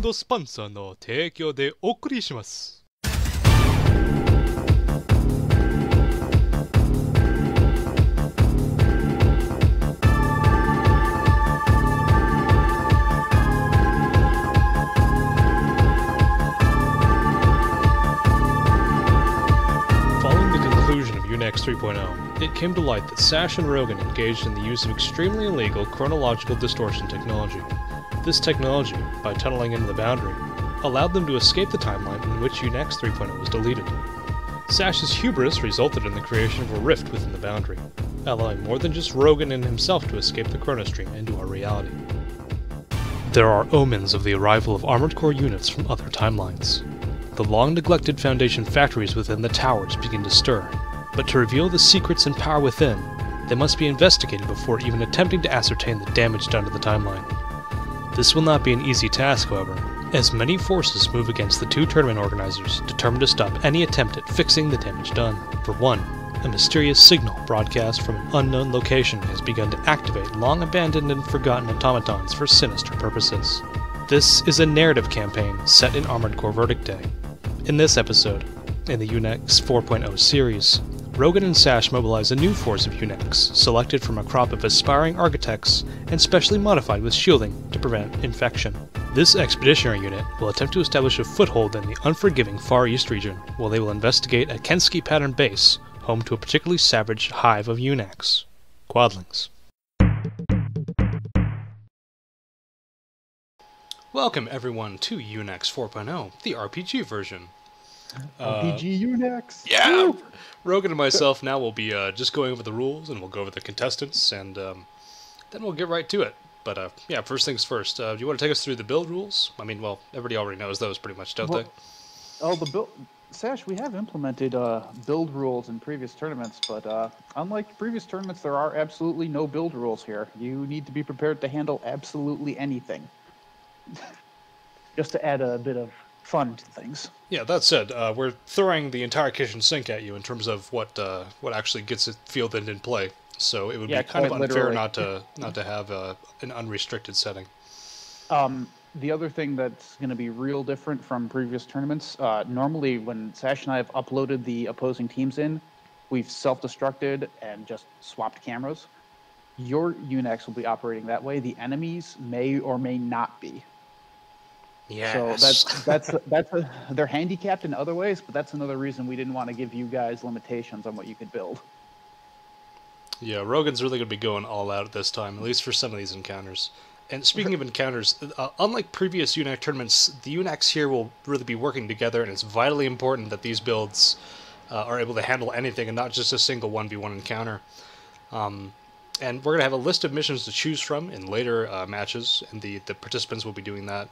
ドスポンサーの提供でお送りします。UNACs 3.0, it came to light that Sash and Rogan engaged in the use of extremely illegal chronological distortion technology. This technology, by tunneling into the boundary, allowed them to escape the timeline in which UNACs 3.0 was deleted. Sash's hubris resulted in the creation of a rift within the boundary, allowing more than just Rogan and himself to escape the chronostream into our reality. There are omens of the arrival of armored core units from other timelines. The long-neglected Foundation factories within the towers begin to stir, but to reveal the secrets and power within, they must be investigated before even attempting to ascertain the damage done to the timeline. This will not be an easy task, however, as many forces move against the two tournament organizers, determined to stop any attempt at fixing the damage done. For one, a mysterious signal broadcast from an unknown location has begun to activate long-abandoned and forgotten automatons for sinister purposes. This is a narrative campaign set in Armored Core Verdict Day. In this episode, in the UNACs 4.0 series, Rogan and Sash mobilize a new force of UNACs, selected from a crop of aspiring architects and specially modified with shielding to prevent infection. This expeditionary unit will attempt to establish a foothold in the unforgiving Far East region, while they will investigate a Kensky pattern base, home to a particularly savage hive of UNACs, Quadlings. Welcome everyone to UNACs 4.0, the RPG version. RPG UNACs. Yeah! Woo! Rogan and myself now will be just going over the rules, and we'll go over the contestants, and then we'll get right to it. But yeah, first things first. Do you want to take us through the build rules? I mean, well, everybody already knows those pretty much, don't they? Oh, the build... Sash, we have implemented build rules in previous tournaments, but unlike previous tournaments, there are absolutely no build rules here. You need to be prepared to handle absolutely anything. Just to add a bit of fun to things. Yeah, that said, we're throwing the entire kitchen sink at you in terms of what actually gets it fielded in play. So it would be kind of unfair not to have an unrestricted setting. The other thing that's going to be real different from previous tournaments, normally when Sash and I have uploaded the opposing teams in, we've self-destructed and just swapped cameras. Your UNACs will be operating that way. The enemies may or may not be. Yes. So they're handicapped in other ways, but that's another reason we didn't want to give you guys limitations on what you could build. Yeah, Rogan's really going to be going all out at this time, at least for some of these encounters. And speaking of encounters, unlike previous UNAC tournaments, the UNACs here will really be working together, and it's vitally important that these builds are able to handle anything and not just a single 1v1 encounter. And we're going to have a list of missions to choose from in later matches, and the participants will be doing that.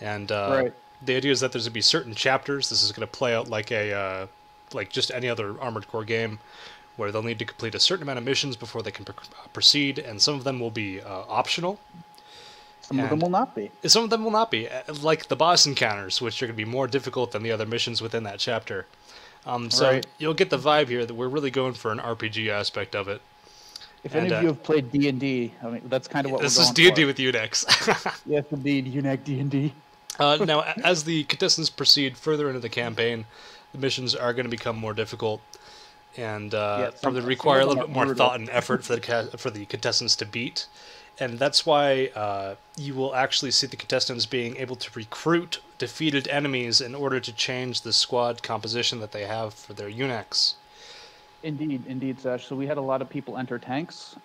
And right. The idea is that there's going to be certain chapters. This is going to play out like like just any other Armored Core game, where they'll need to complete a certain amount of missions before they can proceed, and some of them will be optional. Some of them will not be. Some of them will not be, like the boss encounters, which are going to be more difficult than the other missions within that chapter. So right. You'll get the vibe here that we're really going for an RPG aspect of it. If any of you have played D&D, I mean, that's kind of what we're going for. This is D&D with UNACs. Yes, indeed, UNAC D&D. Now, as the contestants proceed further into the campaign, the missions are going to become more difficult, and probably require a little bit more thought and effort for the contestants to beat. And that's why you will actually see the contestants being able to recruit defeated enemies in order to change the squad composition that they have for their UNACs. Indeed, Sash. So we had a lot of people enter tanks,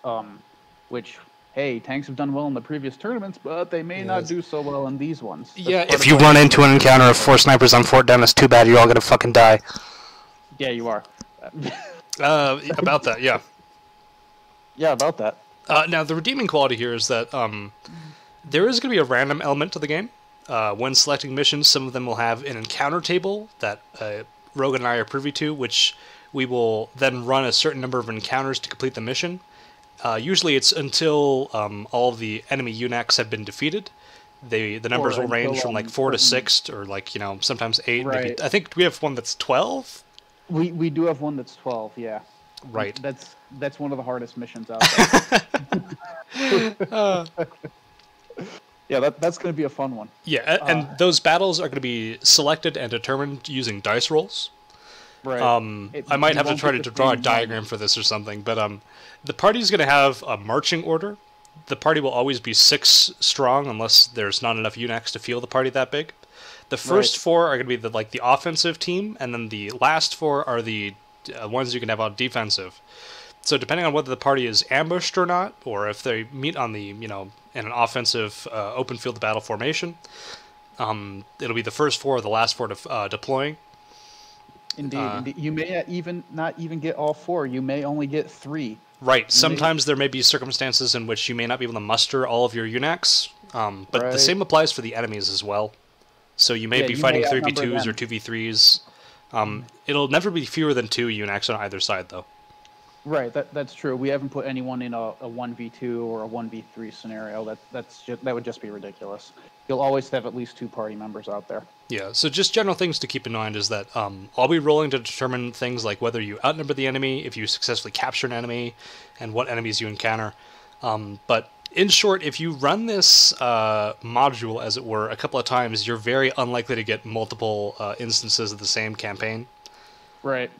which... Hey, tanks have done well in the previous tournaments, but they may not do so well in these ones. That's if you run into an encounter of 4 snipers on Fort Dennis, too bad, you're all gonna fucking die. Yeah, you are. About that, yeah. Yeah, about that. Now, the redeeming quality here is that there is going to be a random element to the game. When selecting missions, some of them will have an encounter table that Rogan and I are privy to, which we will then run a certain number of encounters to complete the mission. Usually it's until all of the enemy UNACs have been defeated. The numbers will range from like 4 to 6, or like, you know, sometimes 8. Right. Maybe, I think we have one that's 12. We do have one that's 12, yeah. Right. That's one of the hardest missions out Yeah, that's going to be a fun one. Yeah, and those battles are going to be selected and determined using dice rolls. Right. I might You have to won't try get to the draw a same diagram for this or something, but the party's going to have a marching order. The party will always be 6 strong unless there's not enough UNACs to field the party that big. The first 4 are going to be the offensive team, and then the last 4 are the ones you can have on defensive. So depending on whether the party is ambushed or not, or if they meet on the in an offensive open field battle formation, it'll be the first 4 or the last 4 deploying. Indeed. You may not even get all 4. You may only get 3. Right. Sometimes there may be circumstances in which you may not be able to muster all of your UNACs, but the same applies for the enemies as well. So you may be fighting 3v2s or 2v3s. It'll never be fewer than 2 UNACs on either side, though. Right, that's true. We haven't put anyone in a 1v2 or a 1v3 scenario. That would just be ridiculous. You'll always have at least 2 party members out there. Yeah, so just general things to keep in mind is that I'll be rolling to determine things like whether you outnumber the enemy, if you successfully capture an enemy, and what enemies you encounter. But in short, if you run this module, as it were, a couple of times, you're very unlikely to get multiple instances of the same campaign. Right.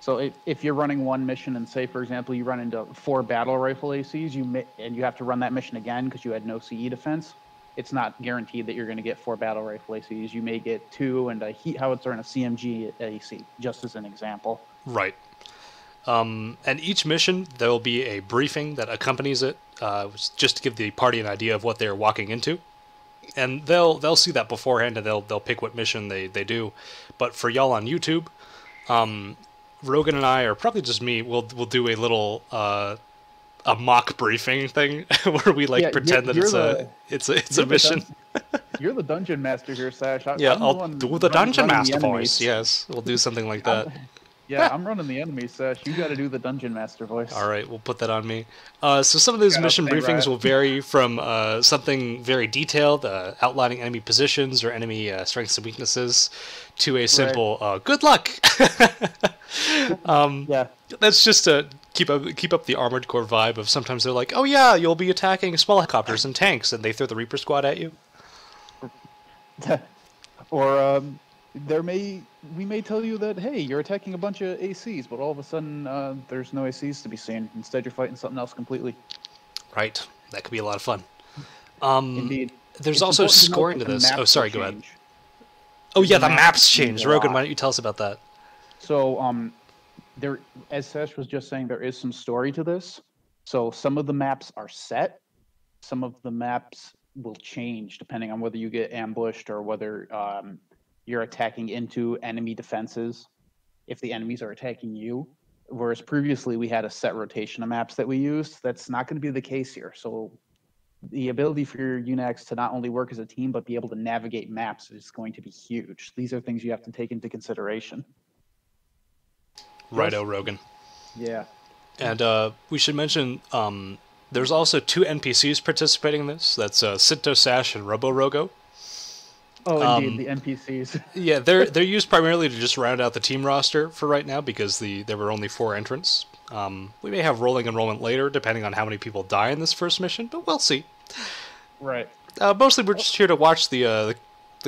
So if you're running one mission and say, for example, you run into 4 battle rifle ACs, and you have to run that mission again because you had no CE defense, it's not guaranteed that you're going to get 4 battle rifle ACs. You may get 2 and a heat howitzer and a CMG AC, just as an example. Right. And each mission, there will be a briefing that accompanies it, just to give the party an idea of what they're walking into. And they'll see that beforehand, and they'll pick what mission they do. But for y'all on YouTube, Rogan and I, or probably just me, we'll do a little a mock briefing thing where we pretend that it's a mission. You're the dungeon master here, Sash. I'll do the dungeon master voice. Yes, we'll do something like that. I'm running the enemies, Sash. You got to do the dungeon master voice. All right, we'll put that on me. So some of these mission briefings will vary from something very detailed, outlining enemy positions or enemy strengths and weaknesses, to a simple "good luck." That's just to keep up the Armored Core vibe of sometimes they're like, "Oh yeah, you'll be attacking small helicopters and tanks," and they throw the Reaper Squad at you. Or we may tell you that, hey, you're attacking a bunch of ACs, but all of a sudden there's no ACs to be seen. Instead, you're fighting something else completely. Right. That could be a lot of fun. Indeed. There's also scoring to this. Oh, sorry, go ahead. Oh, yeah, the maps change. Rogan, why don't you tell us about that? So, as Sash was just saying, there is some story to this. So some of the maps are set. Some of the maps will change depending on whether you get ambushed or whether you're attacking into enemy defenses, if the enemies are attacking you. Whereas previously we had a set rotation of maps that we used. That's not going to be the case here. So the ability for your UNACs to not only work as a team, but be able to navigate maps is going to be huge. These are things you have to take into consideration. Righto, Rogan. Yeah. And we should mention there's also 2 NPCs participating in this. That's Sinto Sash and Robo-Rogo. Oh, indeed, the NPCs. Yeah, they're used primarily to just round out the team roster for right now because there were only 4 entrants. We may have rolling enrollment later, depending on how many people die in this first mission, but we'll see. Right. Mostly, we're just here to watch the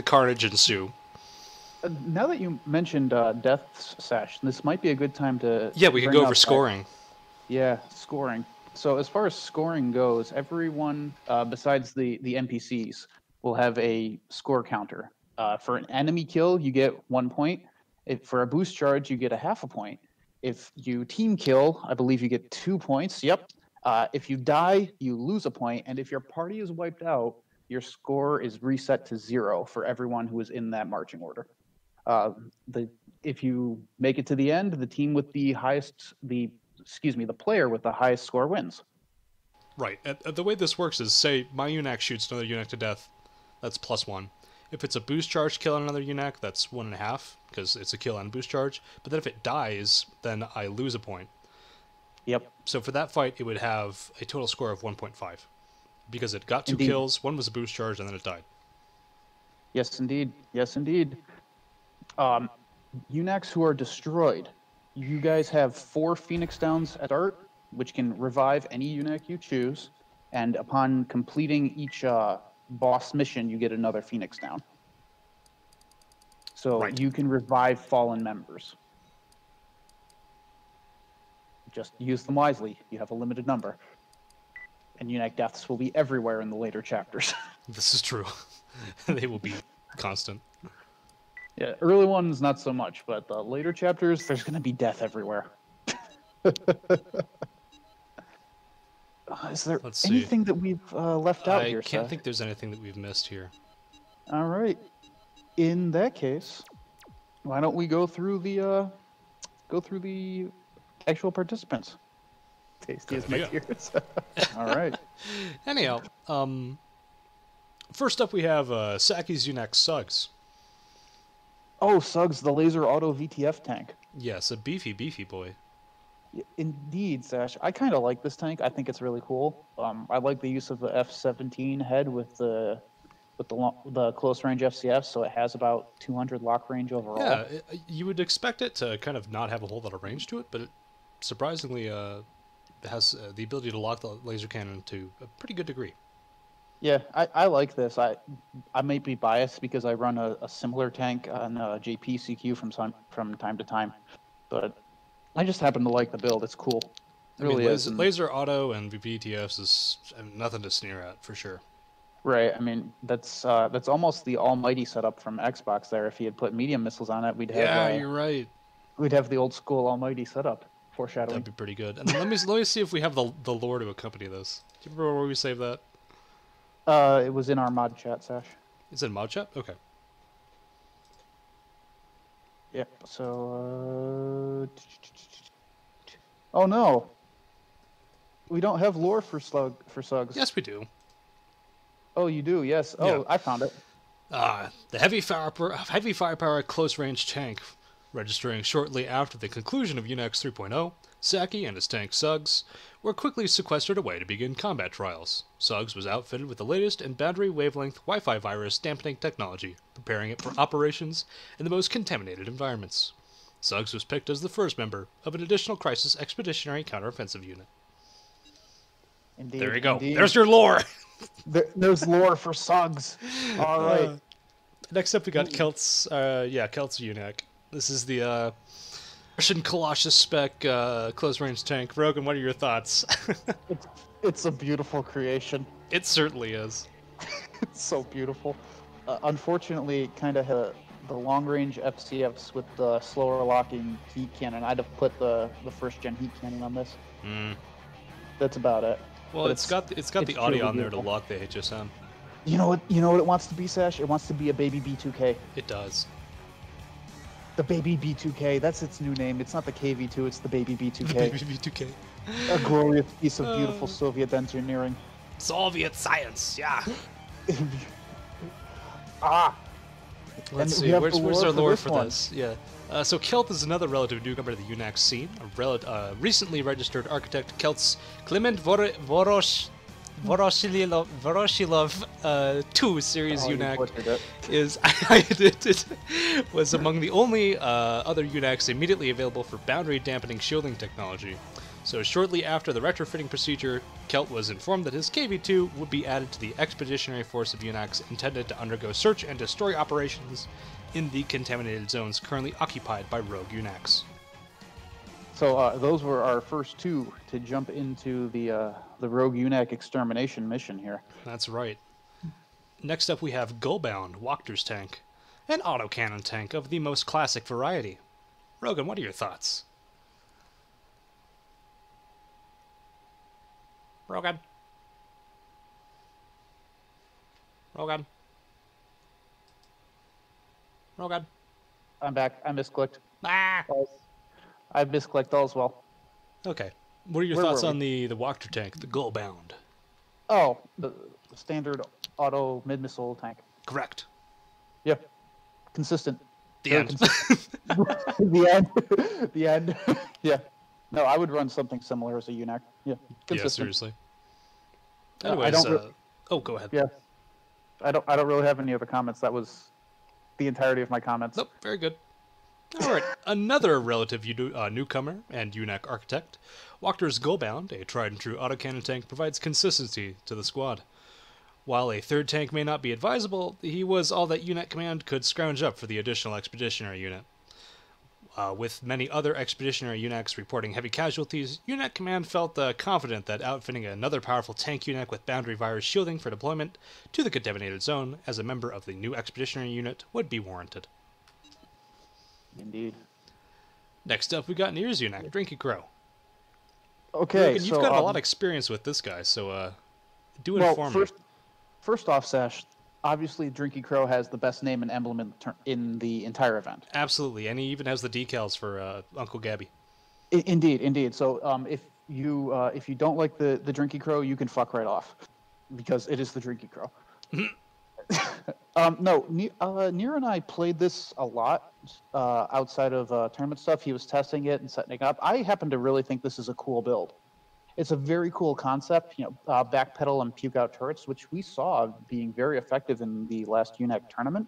carnage ensue. Now that you mentioned deaths, Sash, this might be a good time to. Yeah, we could go over scoring. Yeah, scoring. So as far as scoring goes, everyone besides the NPCs will have a score counter. For an enemy kill, you get 1 point. For a boost charge, you get a half a point. If you team kill, I believe you get 2 points. Yep. If you die, you lose a point. And if your party is wiped out, your score is reset to 0 for everyone who is in that marching order. If you make it to the end, the team with the player with the highest score wins. Right. The way this works is, say my UNAC shoots another UNAC to death, that's +1. If it's a boost charge kill on another UNAC, that's 1.5, because it's a kill and boost charge. But then if it dies, then I lose a point. Yep. So for that fight, it would have a total score of 1.5, because it got 2 kills, 1 was a boost charge, and then it died. Yes, indeed. Yes, indeed. UNACs who are destroyed. You guys have 4 Phoenix Downs at start, which can revive any UNAC you choose. and upon completing each boss mission, you get another Phoenix down. So Right. you can revive fallen members. Just use them wisely. You have a limited number. And UNAC deaths will be everywhere in the later chapters. This is true. They will be constant. Yeah, early ones, not so much, but the later chapters, there's going to be death everywhere. Is there Let's see. anything that we've left out here, I can't Seth? think there's anything that we've missed here. All right. In that case, why don't we go through the actual participants? Tasty as my idea. tears. All right. Anyhow, first up we have Saki's UNACs Suggs. Oh, Suggs, the laser auto VTF tank. Yes, a beefy boy. Indeed, Sash. I kind of like this tank. I think it's really cool. I like the use of the F-17 head with the close range FCF, so it has about 200 lock range overall. Yeah, you would expect it to kind of not have a whole lot of range to it, but it surprisingly has the ability to lock the laser cannon to a pretty good degree. Yeah, I like this. I might be biased because I run a similar tank on JPCQ from time to time, but I just happen to like the build. It's cool. It really is. Laser auto and VTFs is nothing to sneer at for sure. Right. I mean, that's almost the almighty setup from Xbox. There, if he had put medium missiles on it, we'd have. Yeah, you're right. We'd have the old school almighty setup. Foreshadowing. That'd be pretty good. And then let me see if we have the lore to accompany this. Do you remember where we saved that? It was in our mod chat, Sash. It's in mod chat? Okay. Yep. So. Oh no. We don't have lore for Suggs. Yes, we do. Oh, you do. Yes. Oh, Yeah. I found it. The heavy firepower close range tank, registering shortly after the conclusion of UNACs 3.0. Saki and his tank Suggs were quickly sequestered away to begin combat trials. Suggs was outfitted with the latest in boundary wavelength Wi-Fi virus dampening technology, preparing it for operations in the most contaminated environments. Suggs was picked as the first member of an additional crisis expeditionary counteroffensive unit. Indeed. There you go. Indeed. There's your lore. There's lore for Suggs. All right. Next up, we got Kelt's UNAC. This is the Russian Colossus spec close range tank. Rogan, what are your thoughts? It's a beautiful creation. It certainly is. It's so beautiful. Unfortunately, kind of the long range FCFs with the slower locking heat cannon. I'd have put the first gen heat cannon on this. That's about it. Well, But it's got the audio on there to lock the HSM. You know what it wants to be, Sash? It wants to be a baby B2K. It does. The baby B2K. That's its new name. It's not the KV2. It's the baby B2K. Baby V2K. A glorious piece of beautiful Soviet engineering. Soviet science, yeah. Let's see, we have where's the lore our for lore this for one. this? Yeah. So Kelt is another relative newcomer to the UNAC scene. A recently registered architect, Kelt's Clement Voroshilov 2 series You UNAC butchered it. was among the only other UNACs immediately available for boundary dampening shielding technology. So shortly after the retrofitting procedure, Kelt was informed that his KV-2 would be added to the expeditionary force of UNACs intended to undergo search and destroy operations in the contaminated zones currently occupied by rogue UNACs. So those were our first two to jump into the Rogue UNAC extermination mission here. That's right. Next up we have Gullbound, Wachter's tank, an autocannon tank of the most classic variety. Rogan, what are your thoughts? Rogan? Rogan? Rogan? I'm back. I misclicked. Ah! I misclicked all as well. Okay. What are your Where thoughts were on the Wachter tank, the Gullbound? Oh, the standard auto mid-missile tank. Correct. Yeah. Consistent. The Very end. consistent. The end. The end. Yeah. No, I would run something similar as a UNAC. Yeah. Yeah, Consistent. seriously. I Anyways, don't go ahead. Yeah. I don't really have any other comments. That was the entirety of my comments. Nope, very good. Alright, another relative newcomer and UNAC architect. Wachters Goldbound, a tried and true autocannon tank, provides consistency to the squad. While a third tank may not be advisable, he was all that UNAC Command could scrounge up for the additional expeditionary unit. With many other expeditionary UNACs reporting heavy casualties, UNAC Command felt confident that outfitting another powerful tank UNAC with boundary virus shielding for deployment to the contaminated zone as a member of the new expeditionary unit would be warranted. Indeed. Next up, we got Nier's UNAC, Drinky Crow. Okay, Logan, you've got a lot of experience with this guy, so do inform me. First off, Sash, obviously Drinky Crow has the best name and emblem in the entire event. Absolutely, and he even has the decals for Uncle Gabby. Indeed. So if you don't like the Drinky Crow, you can fuck right off, because it is the Drinky Crow. No, Nier and I played this a lot outside of tournament stuff. He was testing it and setting it up. I happen to really think this is a cool build. It's a very cool concept, backpedal and puke out turrets, which we saw being very effective in the last UNAC tournament.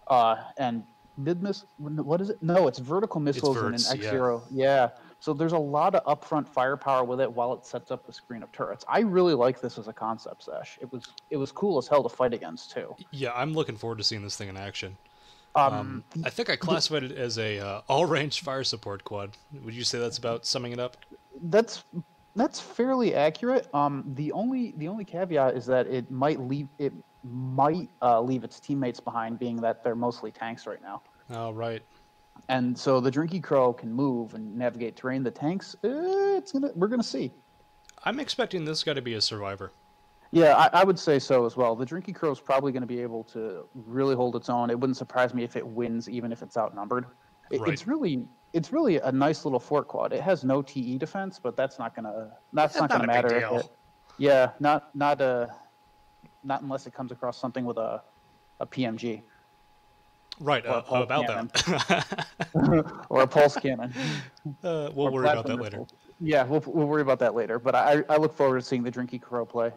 And what is it? No, it's vertical missiles in an X0. Yeah. So there's a lot of upfront firepower with it while it sets up the screen of turrets. I really like this as a concept, Sash. It was cool as hell to fight against too. Yeah, I'm looking forward to seeing this thing in action. I think I classified it as a all-range fire support quad. Would you say that's about summing it up? That's fairly accurate. The only caveat is that it might leave its teammates behind, being that they're mostly tanks right now. Oh, right. And so the Drinky Crow can move and navigate terrain. The tanks, we're gonna see. I'm expecting this guy to be a survivor. Yeah, I would say so as well. The Drinky Crow is probably going to be able to really hold its own. It wouldn't surprise me if it wins, even if it's outnumbered. Right. It's really a nice little fort quad. It has no TE defense, but that's not gonna matter. Not unless it comes across something with a PMG. Right. How about that? Or a pulse cannon. We'll worry about that later. Yeah, we'll worry about that later. But I look forward to seeing the Drinky Crow play.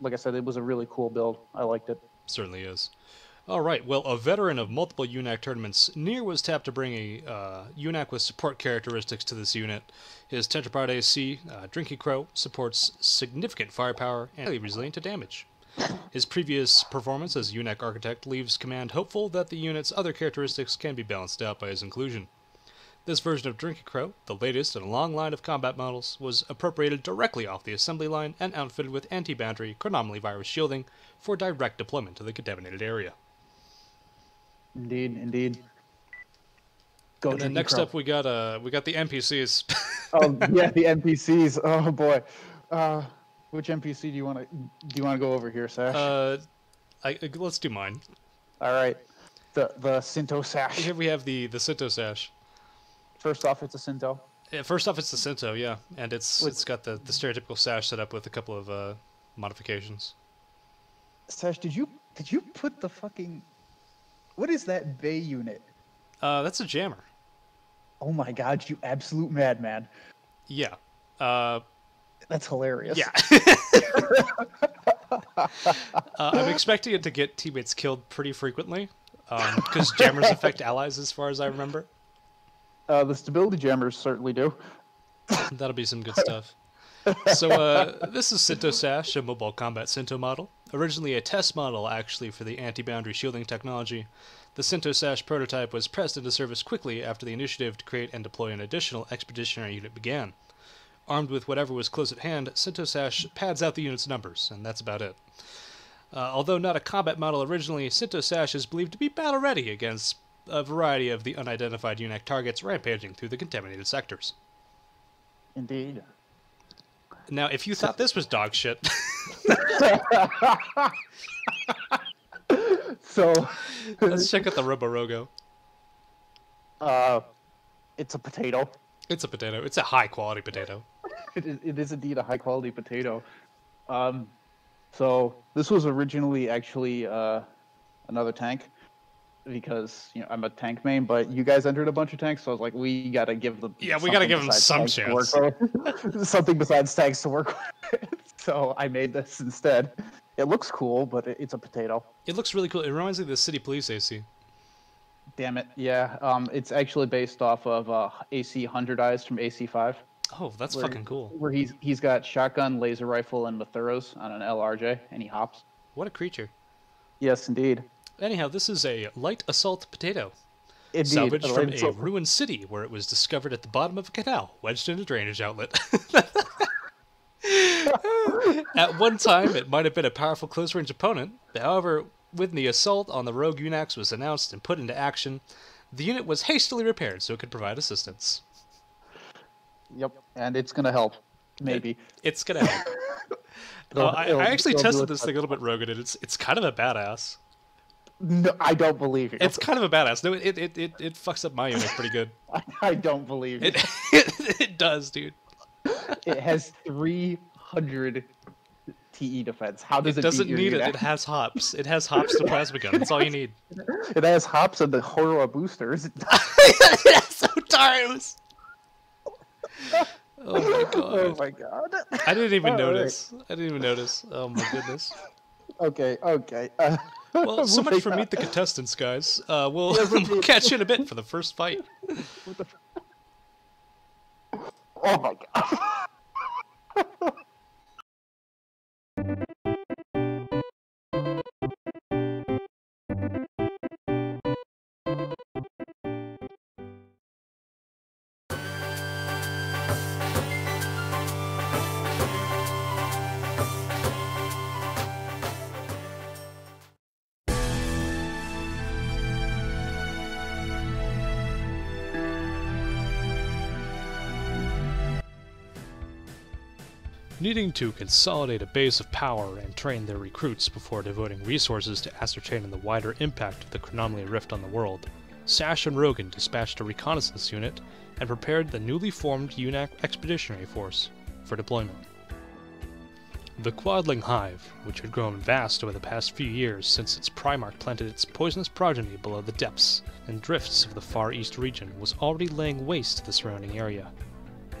Like I said, it was a really cool build. I liked it. Certainly is. All right. Well, a veteran of multiple UNAC tournaments, Nier was tapped to bring a UNAC with support characteristics to this unit. His Tetrapod AC, Drinky Crow, supports significant firepower and highly resilient to damage. His previous performance as UNAC architect leaves Command hopeful that the unit's other characteristics can be balanced out by his inclusion. This version of Drinky Crow, the latest in a long line of combat models, was appropriated directly off the assembly line and outfitted with anti-boundary chronomaly virus shielding for direct deployment to the contaminated area. Indeed. Go. And then next up, we got the NPCs. Oh yeah, the NPCs. Oh boy. Which NPC do you want to go over here, Sash? Let's do mine. All right. The Sinto Sash. Here we have the Sinto Sash. First off, it's a Sinto. Yeah, first off, it's the Sinto, yeah, and it's got the stereotypical Sash set up with a couple of modifications. Sash, did you put the fucking? What is that Bay unit? That's a jammer. Oh my god, you absolute madman. Yeah. That's hilarious. Yeah. I'm expecting it to get teammates killed pretty frequently, because jammers affect allies as far as I remember. The stability jammers certainly do. That'll be some good stuff. So this is Sinto Sash, a mobile combat Sinto model. Originally a test model, actually, for the anti-boundary shielding technology. The Sinto Sash prototype was pressed into service quickly after the initiative to create and deploy an additional expeditionary unit began. Armed with whatever was close at hand, Sinto Sash pads out the unit's numbers, and that's about it. Although not a combat model originally, Sinto Sash is believed to be battle-ready against a variety of the unidentified UNAC targets rampaging through the contaminated sectors. Indeed. Now, if you thought this was dog shit... So... Let's check out the Roborogo. It's a potato. It's a potato. It's a high-quality potato. It is indeed a high-quality potato. So this was originally actually another tank, because I'm a tank main, but you guys entered a bunch of tanks, so I was like, we gotta give them. Yeah, we gotta give them some chance. Something besides tanks to work with. So I made this instead. It looks cool, but it's a potato. It looks really cool. It reminds me of the City Police AC. Damn it. Yeah. It's actually based off of AC 100 Eyes from AC5. Oh, that's fucking cool. Where he's got shotgun, laser rifle, and Matheros on an LRJ, and he hops. What a creature. Yes, indeed. Anyhow, this is a light assault potato. Indeed. Salvaged from a ruined city where it was discovered at the bottom of a canal, wedged in a drainage outlet. At one time, it might have been a powerful close-range opponent. However, when the assault on the rogue UNACs was announced and put into action, the unit was hastily repaired so it could provide assistance. Yep, and it's going to help. Maybe. It's going to help. I actually tested this thing a little bit, Rogan, and it's kind of a badass. No, I don't believe you. It's kind of a badass. No, it fucks up my unit pretty good. I don't believe you. It does, dude. It has 300 TE defense. How does it doesn't beat your need unit? it. It has hops. It has hops to plasma gun. That's all you need. It has hops and the Horror boosters. That's so tired. Oh my god. Oh my god. I didn't even All notice. I didn't even notice. Oh my goodness. Okay. Well, so much for Meet the Contestants, guys. We'll catch you in a bit for the first fight. Oh my god. Needing to consolidate a base of power and train their recruits before devoting resources to ascertaining the wider impact of the Chronomaly Rift on the world, Sash and Rogan dispatched a reconnaissance unit and prepared the newly formed UNAC Expeditionary Force for deployment. The Quadling Hive, which had grown vast over the past few years since its Primarch planted its poisonous progeny below the depths and drifts of the Far East region, was already laying waste to the surrounding area.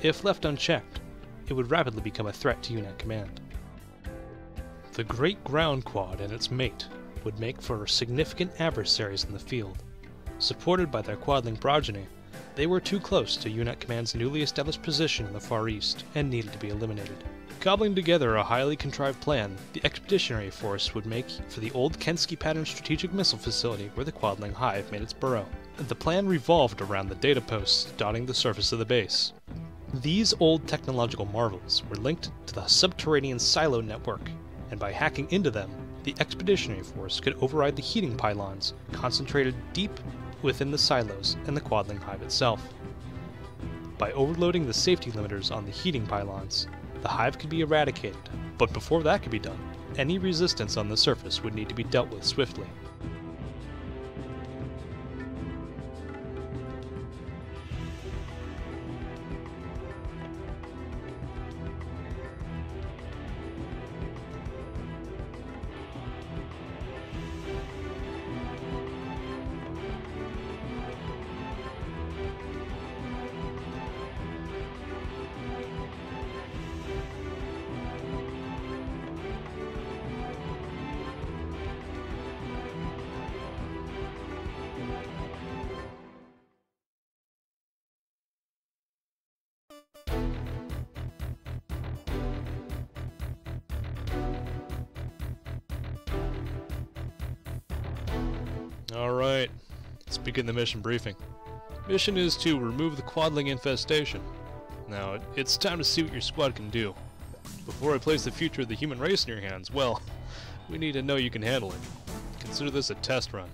If left unchecked, it would rapidly become a threat to UNAC command. The Great Ground Quad and its mate would make for significant adversaries in the field. Supported by their Quadling progeny, they were too close to UNAC command's newly established position in the Far East and needed to be eliminated. Cobbling together a highly contrived plan, the Expeditionary Force would make for the old Kensky Pattern strategic missile facility where the Quadling Hive made its burrow. The plan revolved around the data posts dotting the surface of the base. These old technological marvels were linked to the subterranean silo network, and by hacking into them, the Expeditionary Force could override the heating pylons concentrated deep within the silos and the Quadling Hive itself. By overloading the safety limiters on the heating pylons, the hive could be eradicated, but before that could be done, any resistance on the surface would need to be dealt with swiftly. Alright, let's begin the mission briefing. Mission is to remove the Quadling infestation. Now, it's time to see what your squad can do. Before I place the future of the human race in your hands, well, we need to know you can handle it. Consider this a test run.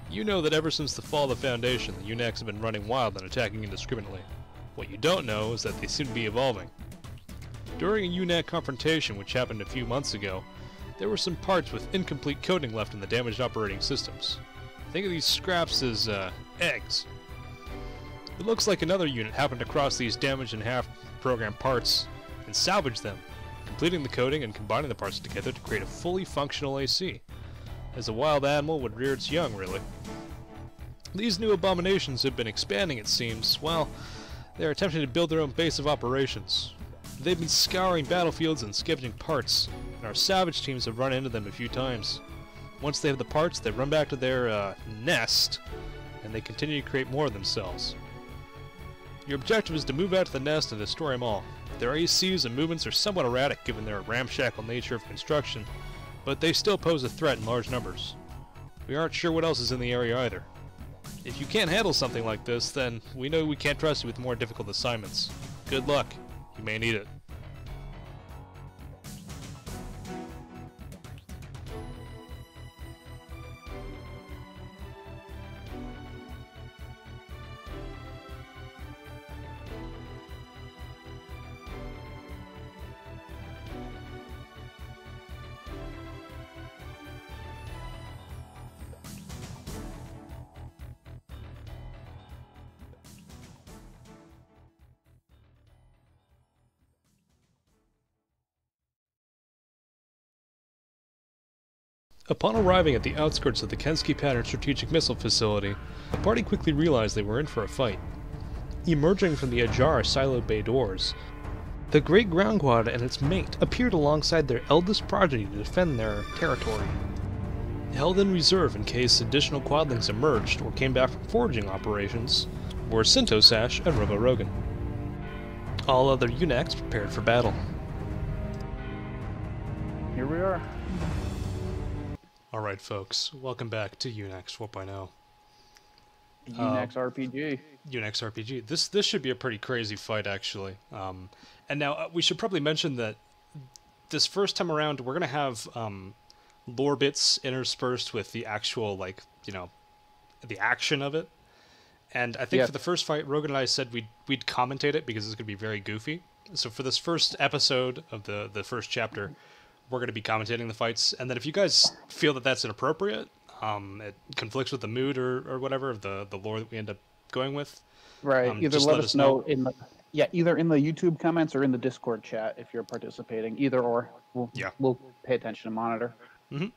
You know that ever since the fall of the Foundation, the UNACs have been running wild and attacking indiscriminately. What you don't know is that they seem to be evolving. During a UNAC confrontation which happened a few months ago, there were some parts with incomplete coding left in the damaged operating systems. Think of these scraps as, eggs. It looks like another unit happened to cross these damaged and half-programmed parts and salvage them, completing the coding and combining the parts together to create a fully functional AC. As a wild animal would rear its young, really. These new abominations have been expanding, it seems. Well, they're attempting to build their own base of operations. They've been scouring battlefields and scavenging parts, and our salvage teams have run into them a few times. Once they have the parts, they run back to their, nest, and they continue to create more of themselves. Your objective is to move out to the nest and destroy them all. Their ACs and movements are somewhat erratic given their ramshackle nature of construction, but they still pose a threat in large numbers. We aren't sure what else is in the area either. If you can't handle something like this, then we know we can't trust you with more difficult assignments. Good luck. You may need it. Upon arriving at the outskirts of the Kensky Pattern Strategic Missile Facility, the party quickly realized they were in for a fight. Emerging from the ajar siloed bay doors, the Great Ground Quad and its mate appeared alongside their eldest progeny to defend their territory. Held in reserve in case additional quadlings emerged or came back from foraging operations, were Sinto, Sash, and Rogan. All other UNACs prepared for battle. Here we are. Alright folks, welcome back to UNACs 4.0. UNACs RPG. UNACs RPG. This should be a pretty crazy fight, actually. And now, we should probably mention that this first time around, we're going to have lore bits interspersed with the actual, like, you know, the action of it. And I think for the first fight, Rogan and I said we'd commentate it because it's going to be very goofy. So for this first episode of the first chapter, we're going to be commentating the fights, and then if you guys feel that that's inappropriate, it conflicts with the mood or whatever of the lore that we end up going with, right? Either let us know in the either in the YouTube comments or in the Discord chat if you're participating. Either or, we'll pay attention and monitor. Mm-hmm.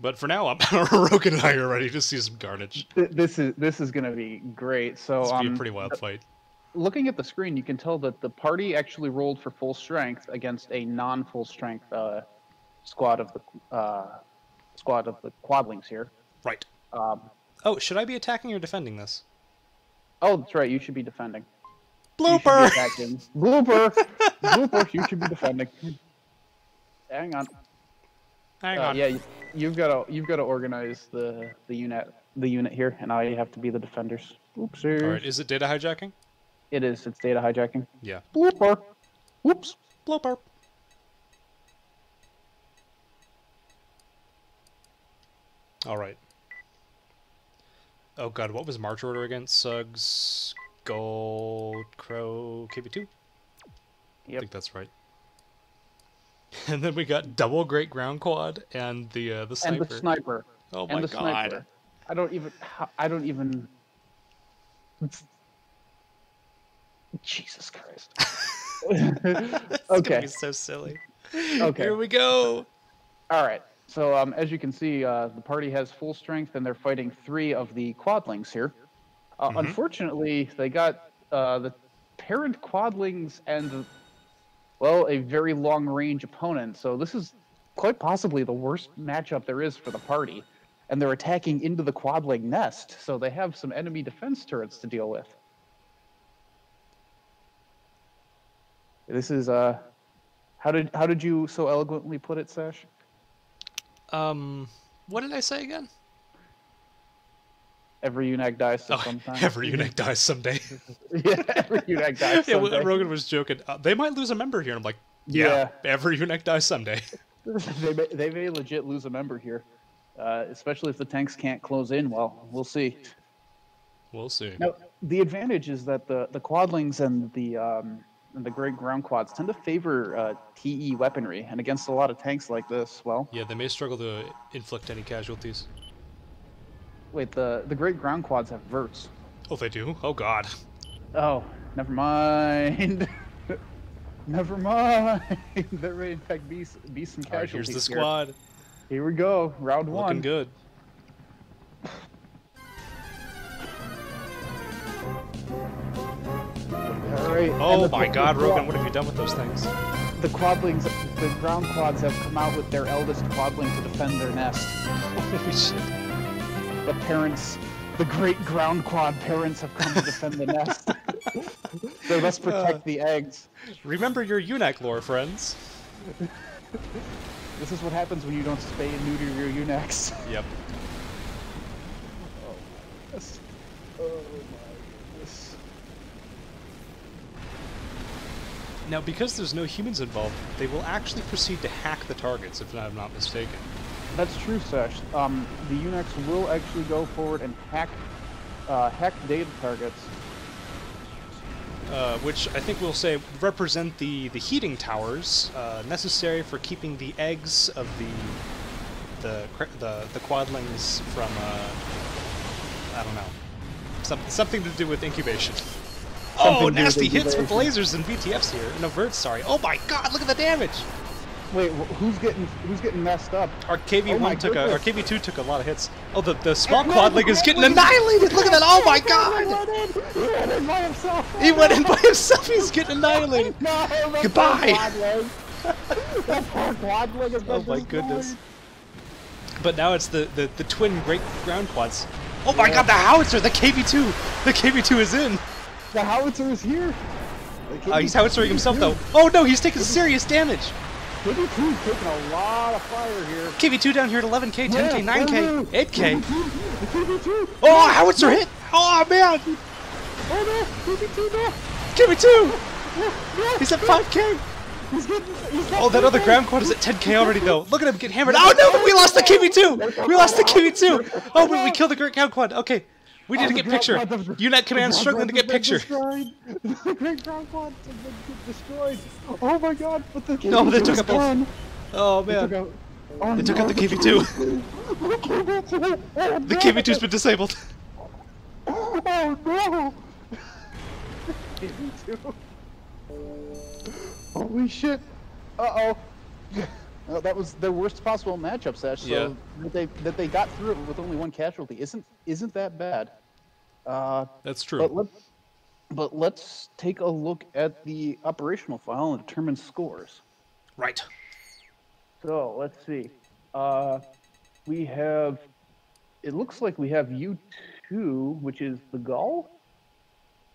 But for now, Rogan and I are ready to see some carnage. This is going to be great. So this will be a pretty wild fight. Looking at the screen, you can tell that the party actually rolled for full strength against a non-full strength squad of the quadlings here. Right. Oh, should I be attacking or defending this? Oh, that's right. You should be defending. Blooper. Blooper. Blooper. You should be defending. Hang on. Hang on. Yeah, you've got to organize the unit here, and I have to be the defenders. Oopsie. All right. Is it data hijacking? It is. It's data hijacking. Yeah. Blooper. Whoops. Blooper. All right. Oh god, what was March order again? Suggs, Gold, Crow, KB2? Yep. I think that's right. And then we got double Great Ground Quad and the sniper. And the sniper. Oh my god. Sniper. I don't even. Jesus Christ. It's gonna be so silly. Okay. Here we go. All right. So as you can see, the party has full strength, and they're fighting 3 of the quadlings here. Unfortunately, they got the parent quadlings and, well, a very long-range opponent. So this is quite possibly the worst matchup there is for the party. And they're attacking into the quadling nest, so they have some enemy defense turrets to deal with. This is how did you so eloquently put it, Sash? What did I say again? Every UNAC dies sometime. Every UNAC dies someday. Yeah, every UNAC dies someday. Yeah, Rogan was joking. They might lose a member here. And I'm like, yeah. Every UNAC dies someday. they may legit lose a member here, especially if the tanks can't close in. Well, we'll see. We'll see. Now, the advantage is that the quadlings and the Great Ground Quads tend to favor TE weaponry, and against a lot of tanks like this, well... Yeah, they may struggle to inflict any casualties. Wait, the Great Ground Quads have verts. Oh, they do? Oh, God. Oh, never mind. Never mind. There may, in fact, be some casualties. All right, here's the squad. Here we go, round 1. Looking good. Alright. Oh my god, Rogan, what have you done with those things? The quadlings, the ground quads have come out with their eldest quadling to defend their nest. Holy shit. The parents The great ground quad parents have come to defend the nest. They must protect the eggs. Remember your UNAC lore, friends. This is what happens when you don't spay and neuter your UNACs. Yep. Oh, yes. Oh my goodness. Now, because there's no humans involved, they will actually proceed to hack the targets, if I'm not mistaken. That's true, Sash. The UNACs will actually go forward and hack data targets. Which I think we'll say represent the heating towers necessary for keeping the eggs of the quadlings from I don't know, something to do with incubation. Oh, nasty hits with lasers and BTFs here. No, verts, sorry. Oh my God! Look at the damage. Wait, who's getting messed up? Our KV1 KV2 took a lot of hits. Oh, the small quadling is getting annihilated. Look at that! Oh my God! He went in by himself. He went in by himself. He's getting annihilated. No, Goodbye. That poor quadling has been Oh my destroyed. goodness. But now it's the twin great ground quads. Oh my God! The howitzer, the KV2, the KV2 is in. The howitzer is here. He's howitzering himself though. Oh no, he's taking serious damage. KV2's taking a lot of fire here. KV2 down here at 11k, 10k, 9k, 8k. KV2. Oh, howitzer hit! Oh man! Oh no, KV2 no. KV2! He's at 5k! He's getting Oh, that other ground quad is at 10k already though. Look at him get hammered. Oh no, we lost the KV2! We lost the KV2! Oh, but we killed the great ground quad. Okay, we need to get picture. UNAC command struggling to get picture. The great ground quads have been destroyed. Oh my God! But the No, they took KV2 out both. Oh man. They took out the KV2. The KV2's been disabled. Oh no! KV2. Holy shit! Uh-oh. Well, that was their worst possible matchup, Sash. So Yeah. that they got through it with only one casualty isn't that bad. That's true. But let's take a look at the operational file and determine scores. Right. So let's see. We have. It looks like we have U2, which is the Gull.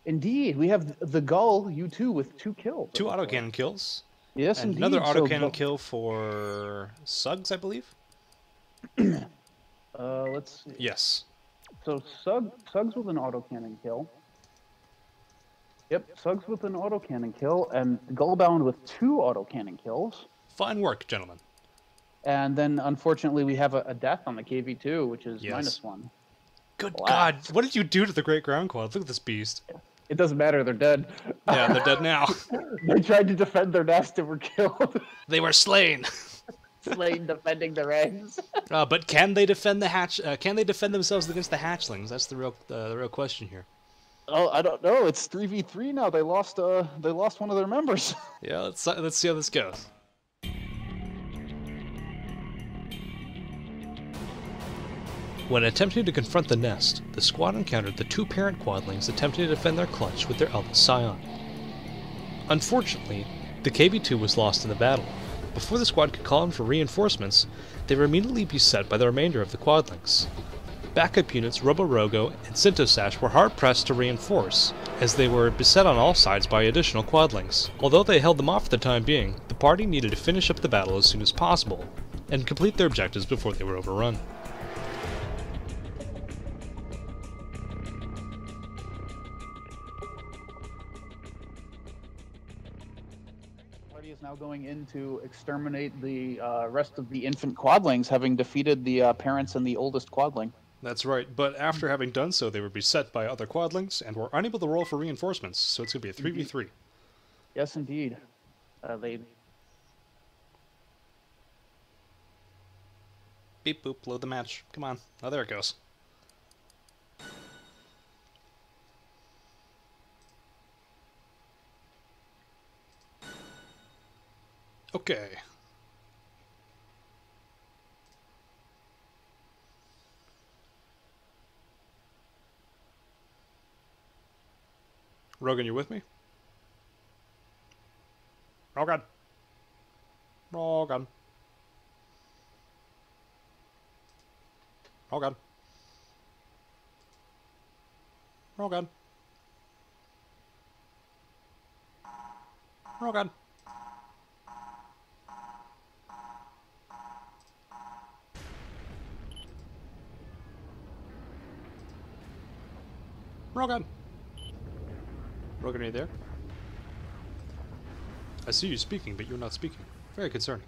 Indeed, we have the Gull U2 with 2 kills. 2 autocannon kills. Yes, and indeed. another autocannon kill for Suggs, I believe. Let's see. Yes. So Suggs with an autocannon kill. Yep, Suggs with an autocannon kill, and Gullbound with 2 autocannon kills. Fine work, gentlemen. And then, unfortunately, we have a death on the KV2, which is -1. Good God, what did you do to the great ground quad? Look at this beast. It doesn't matter, they're dead. Yeah, they're dead now. They tried to defend their nest and were killed. They were slain. Slain defending their eggs. But can they defend the hatch? Can they defend themselves against the hatchlings? That's the real question here. Oh, I don't know. It's 3v3 now. They lost one of their members. Yeah, let's see how this goes. When attempting to confront the nest, the squad encountered the 2 parent quadlings attempting to defend their clutch with their eldest scion. Unfortunately, the KV2 was lost in the battle. Before the squad could call in for reinforcements, they were immediately beset by the remainder of the quadlings. Backup units Robo-Rogo and Sintosash were hard-pressed to reinforce, as they were beset on all sides by additional quadlings. Although they held them off for the time being, the party needed to finish up the battle as soon as possible, and complete their objectives before they were overrun. Is now going in to exterminate the rest of the infant quadlings, having defeated the parents and the oldest quadling. That's right, but after having done so, they were beset by other quadlings and were unable to roll for reinforcements, so it's going to be a 3v3. Yes, indeed. They... Beep boop, load the match. Come on. Oh, there it goes. Okay. Rogan, you with me? Rogan. Rogan. Rogan. Rogan. Rogan. Rogan. Rogan, are you there? I see you speaking, but you're not speaking. Very concerning.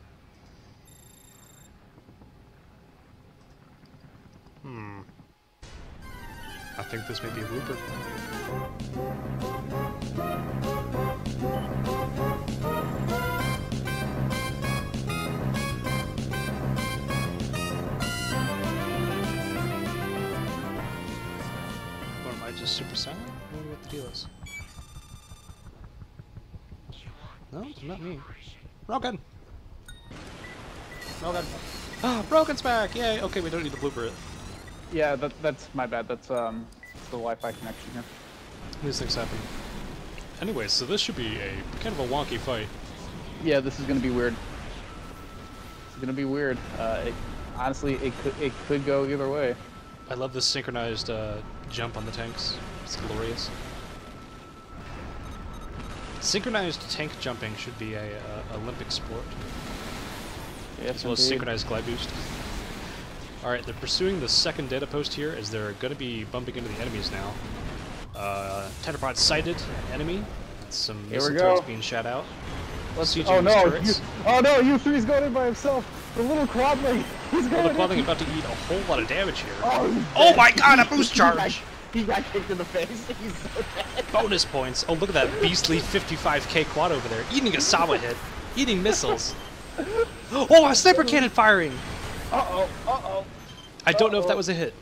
I think this may be a blooper. Or am I just super silent? I wonder what the deal is. No, not me. Rogan! Rogan! Ah, Rogan's back! Yay! Okay, we don't need to blooper it. Yeah, that's my bad. That's the Wi-Fi connection here. These things happen. Anyways, so this should be a kind of a wonky fight. Yeah, this is gonna be weird. It's gonna be weird. Honestly, it could go either way. I love this synchronized jump on the tanks. It's glorious. Synchronized tank jumping should be a Olympic sport. Yes, as well as synchronized glide boost. Alright, they're pursuing the second data post here as they're going to be bumping into the enemies now. Tetrapod sighted enemy. Some missile turrets being shot out. Oh no! U3's going in by himself. The little quadling. He's going the quadling about to eat a whole lot of damage here. Oh my god, a boost charge! He got kicked in the face. He's so dead. Bonus points. Oh, look at that beastly 55k quad over there. Eating a Sawa hit. Eating missiles. Oh, a sniper cannon firing! Uh-oh. I don't know if that was a hit.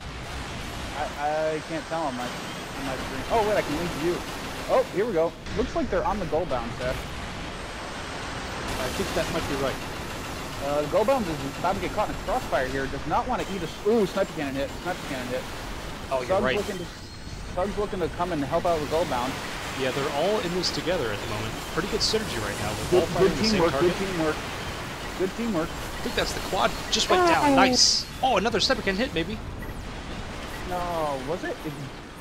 I can't tell on my screen. Oh, wait, I can link you. Oh, here we go. Looks like they're on the goal bound, Seth. I think that might be right. The goal bound is about to get caught in a crossfire here. Does not want to eat a... Ooh, sniper cannon hit. Oh, you're right. Sug's looking to come and help out with goal bound. Yeah, they're all in this together at the moment. Pretty good synergy right now. They're all fighting the same target. Good teamwork. I think that's the quad. Just went down. Nice. Oh, another sniper can hit, maybe. No, was it?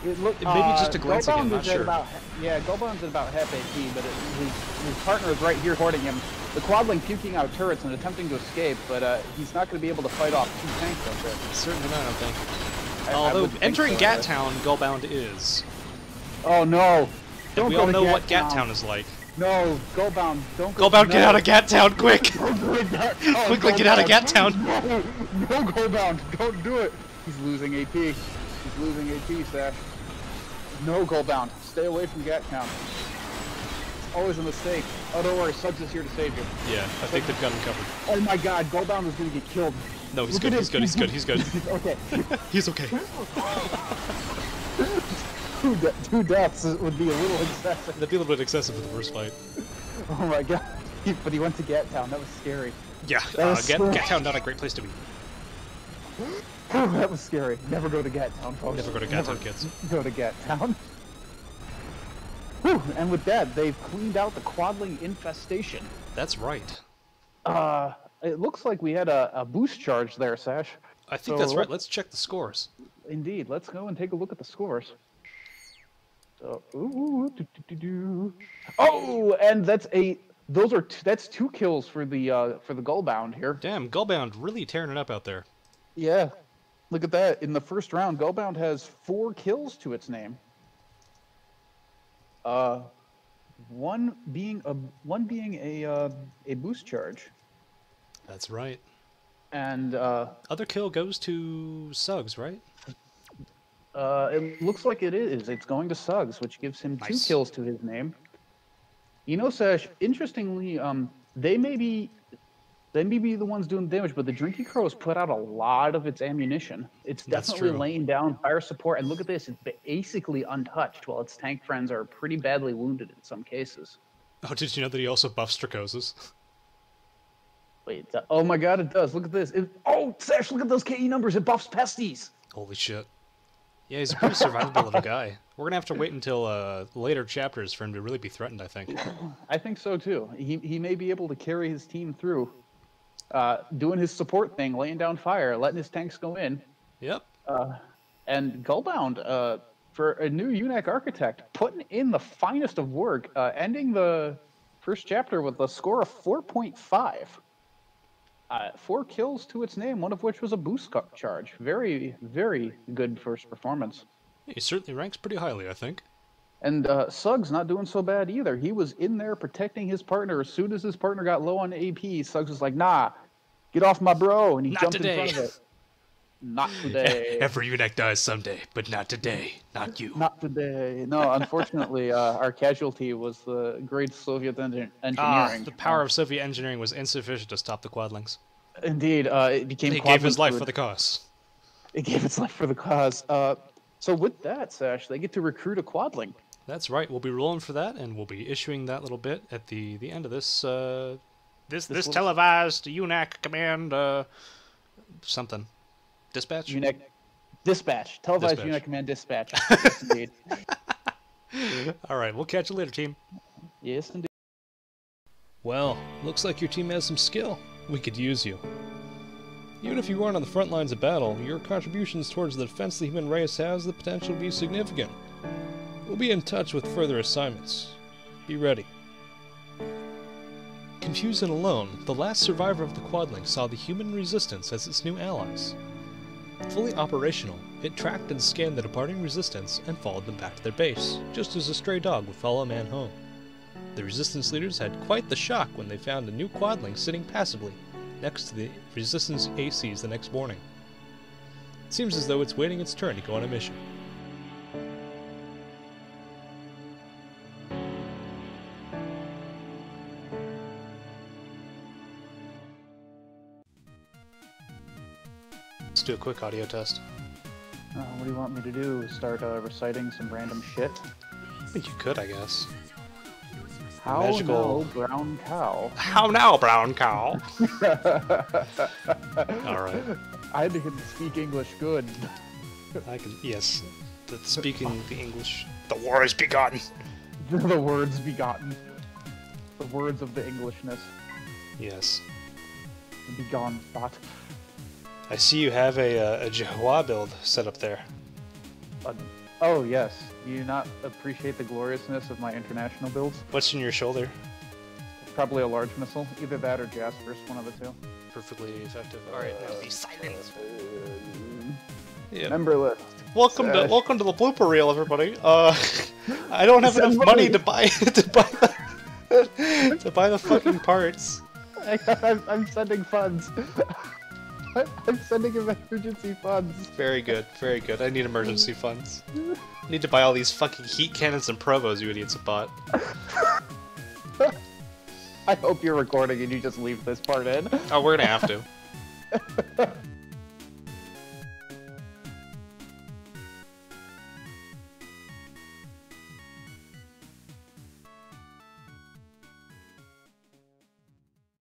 It looked. Maybe just a glance again. Not sure. Goldbound's at about half AP, but his partner is right here hoarding him. The quadling puking out turrets and attempting to escape, but he's not going to be able to fight off two tanks up there. Certainly not, I don't think. Although entering Gat Town, Goalbound is. Oh no! And we all know what Gat Town is like. No, Goalbound, don't go. Goalbound, get out of Gat Town, quick! Quickly get out of Gat Town! No, Goalbound, don't do it! He's losing AP. He's losing AP, Sash. No, Goalbound, stay away from Gat Town. It's always a mistake. Oh, don't worry, Suggs is here to save you. Yeah, I think they've got him covered. Oh my god, Goalbound is going to get killed. No, he's good, he's good. Okay. He's okay. Two deaths would be a little excessive. That'd be a little bit excessive for the first fight. Oh my god. But he went to Gat Town, that was scary. Yeah, Gat Town, not a great place to be. That was scary. Never go to Gat Town, folks. Never go to Gat Town, kids. Go to Gat Town. Whew, and with that, they've cleaned out the quadling infestation. That's right. It looks like we had a boost charge there, Sash. I think that's right. Let's check the scores. Indeed. Let's go and take a look at the scores. So, oh, and that's two kills for the Gullbound here. Damn, Gullbound really tearing it up out there. Yeah, look at that. In the first round, Gullbound has 4 kills to its name. One being a boost charge. That's right. And other kill goes to Suggs, right? It looks like it is. It's going to Suggs, which gives him 2 kills to his name. You know, Sash, interestingly, they may be the ones doing damage, but the Drinky Crows put out a lot of its ammunition. It's definitely laying down fire support, and look at this, it's basically untouched, while its tank friends are pretty badly wounded in some cases. Oh, did you know that he also buffs Stracoses? Wait, oh my god, it does. Look at this. Oh, Sash, look at those KE numbers. It buffs Pesties. Holy shit. Yeah, he's a pretty survivable little guy. We're going to have to wait until later chapters for him to really be threatened, I think. I think so, too. He may be able to carry his team through, doing his support thing, laying down fire, letting his tanks go in. Yep. And Gullbound, for a new UNAC architect, putting in the finest of work, ending the first chapter with a score of 4.5. 4 kills to its name, one of which was a boost charge. Very, very good first performance. He certainly ranks pretty highly, I think. And Suggs not doing so bad either. He was in there protecting his partner. As soon as his partner got low on AP, Suggs was like, "Nah, get off my bro," and he jumped in front of it. Not today. Every UNAC dies someday, but not today. Not you. Not today. No, unfortunately, our casualty was the great Soviet engineering. The power of Soviet engineering was insufficient to stop the quadlings. Indeed, it became. He gave his life for the cause. It gave its life for the cause. So with that, Sash, they get to recruit a quadling. That's right. We'll be rolling for that, and we'll be issuing that little bit at the end of this this televised UNAC command something dispatch. UNAC dispatch. Televised UNAC command dispatch. Yes, indeed. All right. We'll catch you later, team. Yes, indeed. Well, looks like your team has some skill. We could use you. Even if you aren't on the front lines of battle, your contributions towards the defense of the human race has the potential to be significant. We'll be in touch with further assignments. Be ready. Confused and alone, the last survivor of the Quadling saw the human resistance as its new allies. Fully operational, it tracked and scanned the departing resistance and followed them back to their base, just as a stray dog would follow a man home. The resistance leaders had quite the shock when they found a new Quadling sitting passively next to the resistance ACs the next morning. It seems as though it's waiting its turn to go on a mission. Let's do a quick audio test. What do you want me to do? Start reciting some random shit? I think you could, I guess. How Magical... now, brown cow? How now, brown cow? Alright. I can speak English good. I can, yes. Speaking the English. The war is begotten! The words begotten. The words of the Englishness. Yes. Be gone, thought. I see you have a Jehovah build set up there. Oh, yes. Do you not appreciate the gloriousness of my international builds? What's in your shoulder? Probably a large missile. Either that or Jasper's, one of the two. Perfectly effective. Alright, now be silent. Yeah. Member list. Welcome to the blooper reel, everybody. I don't have enough money to buy to buy the fucking parts. I'm sending funds. I'm sending emergency funds. Very good, very good. I need emergency funds. I need to buy all these fucking heat cannons and provos you idiots have bought. I hope you're recording and you just leave this part in. Oh, we're gonna have to.